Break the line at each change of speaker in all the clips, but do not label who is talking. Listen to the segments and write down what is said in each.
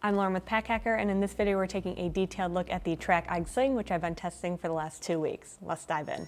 I'm Lauren with Pack Hacker, and in this video we're taking a detailed look at the Trakke Eigg Sling, which I've been testing for the last 2 weeks. Let's dive in.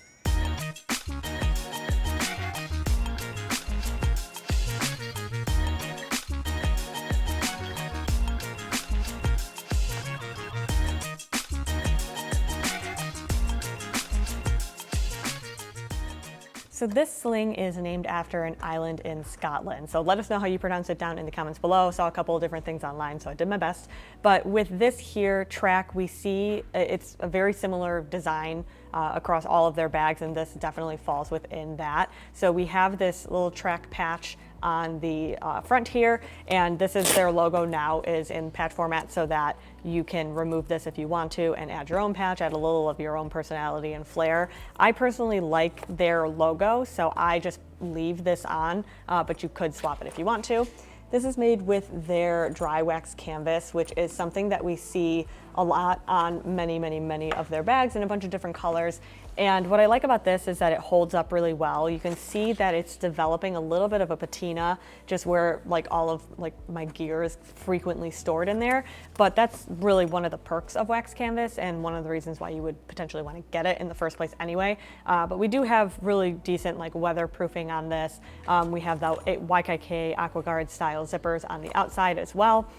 So this sling is named after an island in Scotland. So let us know how you pronounce it down in the comments below. Saw a couple of different things online, so I did my best. But with this here Trakke, we see it's a very similar design across all of their bags, and this definitely falls within that. So we have this little Trakke patch on the front here, and this is their logo now is in patch format so that you can remove this if you want to and add your own patch, add a little of your own personality and flair. I personally like their logo, so I just leave this on, but you could swap it if you want to. This is made with their dry wax canvas, which is something that we see a lot on many of their bags in a bunch of different colors. And what I like about this is that it holds up really well. You can see that it's developing a little bit of a patina, just where like all of my gear is frequently stored in there. But that's really one of the perks of wax canvas and one of the reasons why you would potentially want to get it in the first place anyway. But we do have really decent weatherproofing on this. We have the YKK AquaGuard style zippers on the outside as well.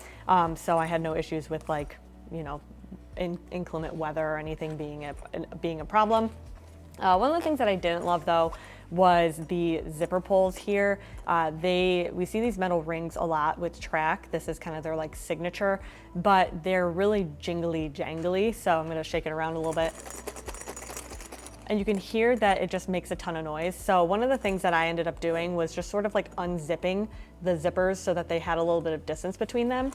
So I had no issues with inclement weather or anything being a problem. One of the things that I didn't love though was the zipper pulls here. We see these metal rings a lot with Trakke. This is kind of their signature, but they're really jingly jangly. So I'm gonna shake it around a little bit. And you can hear that it just makes a ton of noise. So one of the things that I ended up doing was just sort of unzipping the zippers so that they had a little bit of distance between them.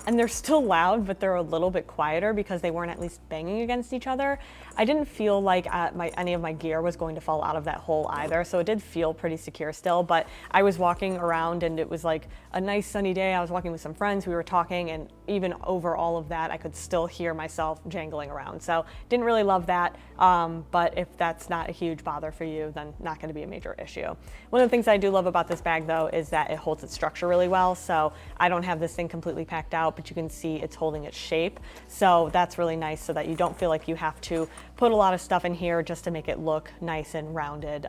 And they're still loud, but they're a little bit quieter because they weren't at least banging against each other. I didn't feel like any of my gear was going to fall out of that hole either, so it did feel pretty secure still, but I was walking around and it was like a nice sunny day. I was walking with some friends, we were talking, and even over all of that, I could still hear myself jangling around. So didn't really love that, but if that's not a huge bother for you, then not gonna be a major issue. One of the things I do love about this bag though is that it holds its structure really well. So I don't have this thing completely packed out, but you can see it's holding its shape. So that's really nice so that you don't feel like you have to put a lot of stuff in here just to make it look nice and rounded.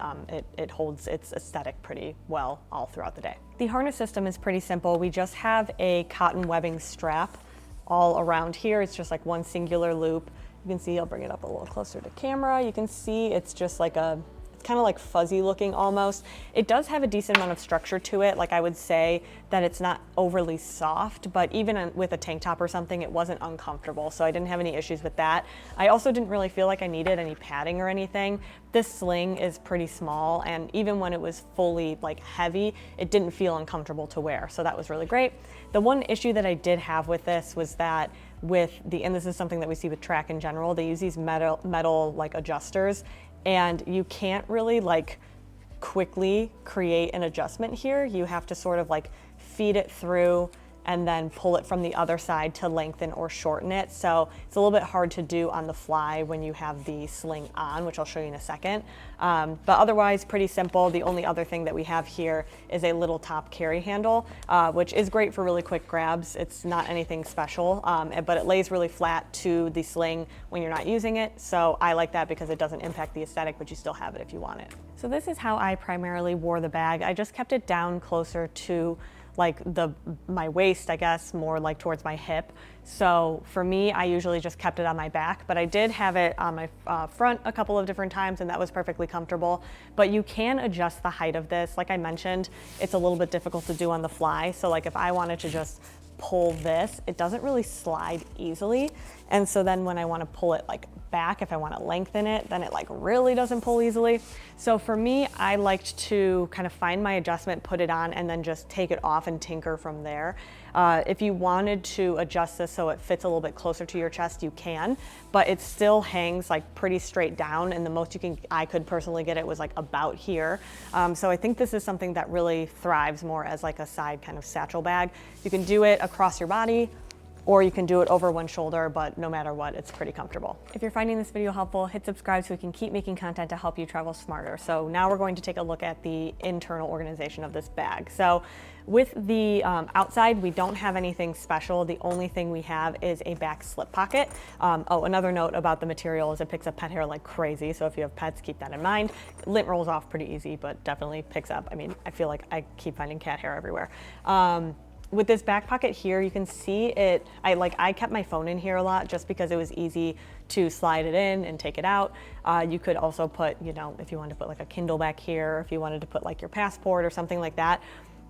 It holds its aesthetic pretty well all throughout the day. The harness system is pretty simple. We just have a cotton webbing strap all around here. It's just one singular loop. You can see, I'll bring it up a little closer to camera. You can see it's just it's kind of fuzzy looking almost. It does have a decent amount of structure to it. I would say that it's not overly soft, but even with a tank top or something, it wasn't uncomfortable. So I didn't have any issues with that. I also didn't really feel like I needed any padding or anything. This sling is pretty small, and even when it was fully heavy, it didn't feel uncomfortable to wear. So that was really great. The one issue that I did have with this was that and this is something that we see with Trakke in general, they use these metal adjusters, and you can't really quickly create an adjustment here. You have to sort of feed it through and then pull it from the other side to lengthen or shorten it. So it's a little bit hard to do on the fly when you have the sling on, which I'll show you in a second. But otherwise, pretty simple. The only other thing that we have here is a little top carry handle, which is great for really quick grabs. It's not anything special, but it lays really flat to the sling when you're not using it. So I like that because it doesn't impact the aesthetic, but you still have it if you want it. So this is how I primarily wore the bag. I just kept it down closer to my waist, I guess, more towards my hip. So for me, I usually just kept it on my back, but I did have it on my front a couple of different times, and that was perfectly comfortable. But you can adjust the height of this. Like I mentioned, it's a little bit difficult to do on the fly. So if I wanted to just pull this, it doesn't really slide easily. And so then when I want to pull it back, if I want to lengthen it, then it really doesn't pull easily. So for me, I liked to kind of find my adjustment, put it on, and then just take it off and tinker from there. If you wanted to adjust this so it fits a little bit closer to your chest, you can, but it still hangs pretty straight down, and the most I could personally get it was about here. So I think this is something that really thrives more as a side kind of satchel bag. You can do it across your body, or you can do it over one shoulder, but no matter what, it's pretty comfortable. If you're finding this video helpful, hit subscribe so we can keep making content to help you travel smarter. So now we're going to take a look at the internal organization of this bag. So with the outside, we don't have anything special. The only thing we have is a back slip pocket. Oh, another note about the material is it picks up pet hair like crazy. So if you have pets, keep that in mind. Lint rolls off pretty easy, but definitely picks up. I mean, I feel like I keep finding cat hair everywhere. With this back pocket here, you can see it, I kept my phone in here a lot just because it was easy to slide it in and take it out. You could also put, if you wanted to put like a Kindle back here, or if you wanted to put like your passport or something like that.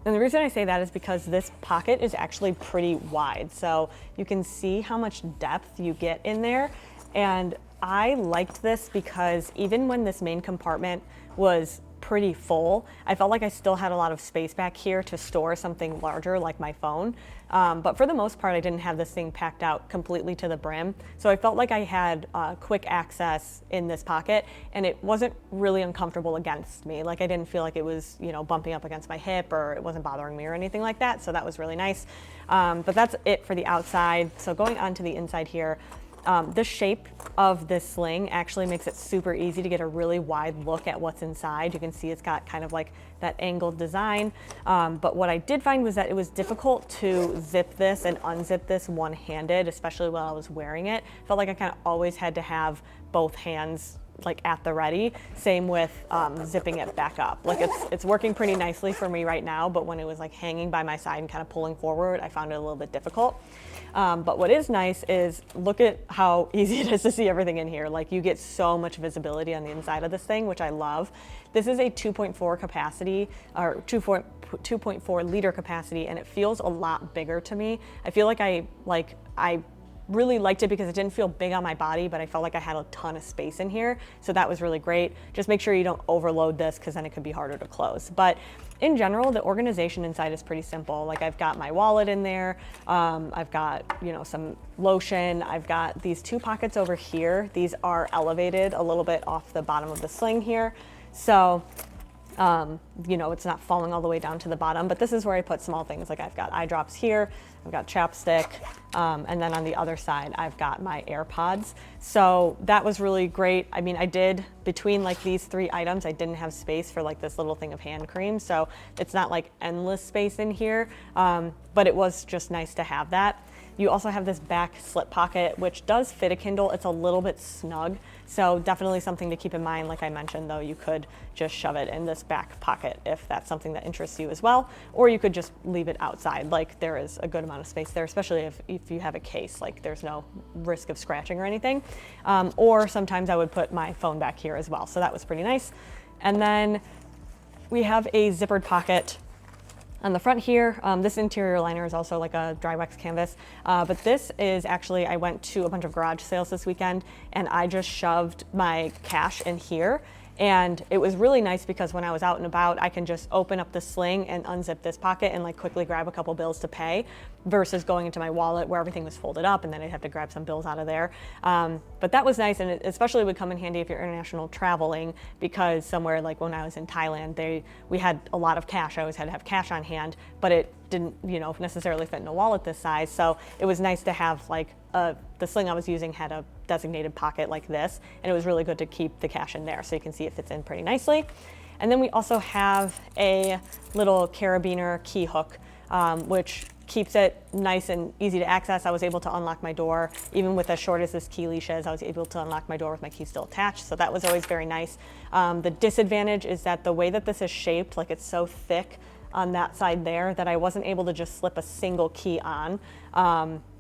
And the reason I say that is because this pocket is actually pretty wide. So you can see how much depth you get in there. And I liked this because even when this main compartment was pretty full, I felt like I still had a lot of space back here to store something larger like my phone. But for the most part, I didn't have this thing packed out completely to the brim. So I felt like I had quick access in this pocket, and it wasn't really uncomfortable against me. Like I didn't feel like it was, bumping up against my hip, or it wasn't bothering me or anything like that. So that was really nice. But that's it for the outside. So going on to the inside here, the shape of this sling actually makes it super easy to get a really wide look at what's inside. You can see it's got kind of like that angled design. But what I did find was that it was difficult to zip this and unzip this one-handed, especially while I was wearing it. Felt like I kind of always had to have both hands like at the ready. Same with zipping it back up. Like it's working pretty nicely for me right now, but when it was like hanging by my side and kind of pulling forward, I found it a little bit difficult. But what is nice is look at how easy it is to see everything in here. Like you get so much visibility on the inside of this thing, which I love. This is a 2.4 capacity, or 2.4 liter capacity, and it feels a lot bigger to me. I feel like I really liked it because it didn't feel big on my body, but I felt like I had a ton of space in here. So that was really great. Just make sure you don't overload this because then it could be harder to close. But in general, the organization inside is pretty simple. Like I've got my wallet in there. I've got, some lotion. I've got these two pockets over here. These are elevated a little bit off the bottom of the sling here. So it's not falling all the way down to the bottom, but this is where I put small things. Like I've got eye drops here, I've got chapstick, and then on the other side, I've got my AirPods. So that was really great. I mean, I did, between like these three items, I didn't have space for like this little thing of hand cream. So it's not like endless space in here, but it was just nice to have that. You also have this back slip pocket, which does fit a Kindle. It's a little bit snug, so definitely something to keep in mind. Like I mentioned, though, you could just shove it in this back pocket if that's something that interests you as well, or you could just leave it outside. Like there is a good amount of space there, especially if you have a case, like there's no risk of scratching or anything. Or sometimes I would put my phone back here as well, so that was pretty nice. And then we have a zippered pocket on the front here. This interior liner is also like a dry wax canvas, but this is actually, I went to a bunch of garage sales this weekend and I just shoved my cash in here. And it was really nice because when I was out and about, I can just open up the sling and unzip this pocket and like quickly grab a couple bills to pay, versus going into my wallet where everything was folded up and then I'd have to grab some bills out of there. But that was nice, and it especially would come in handy if you're international traveling, because somewhere like when I was in Thailand, we had a lot of cash. I always had to have cash on hand, but it didn't necessarily fit in a wallet this size. So it was nice to have like the sling I was using had a designated pocket like this, and it was really good to keep the cash in there. So you can see it fits in pretty nicely. And then we also have a little carabiner key hook, which keeps it nice and easy to access. I was able to unlock my door, even with as short as this key leash is, I was able to unlock my door with my key still attached. So that was always very nice. The disadvantage is that the way that this is shaped, like it's so thick on that side there, that I wasn't able to just slip a single key on.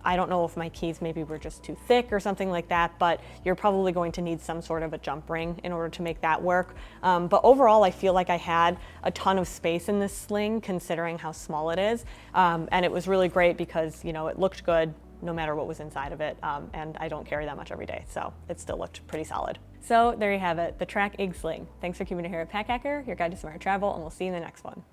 I don't know if my keys maybe were just too thick or something like that, but you're probably going to need some sort of a jump ring in order to make that work. But overall, I feel like I had a ton of space in this sling considering how small it is. And it was really great because, it looked good no matter what was inside of it. And I don't carry that much every day, so it still looked pretty solid. So there you have it, the Trakke Eigg Sling. Thanks for keeping it here at Pack Hacker, your guide to smart travel, and we'll see you in the next one.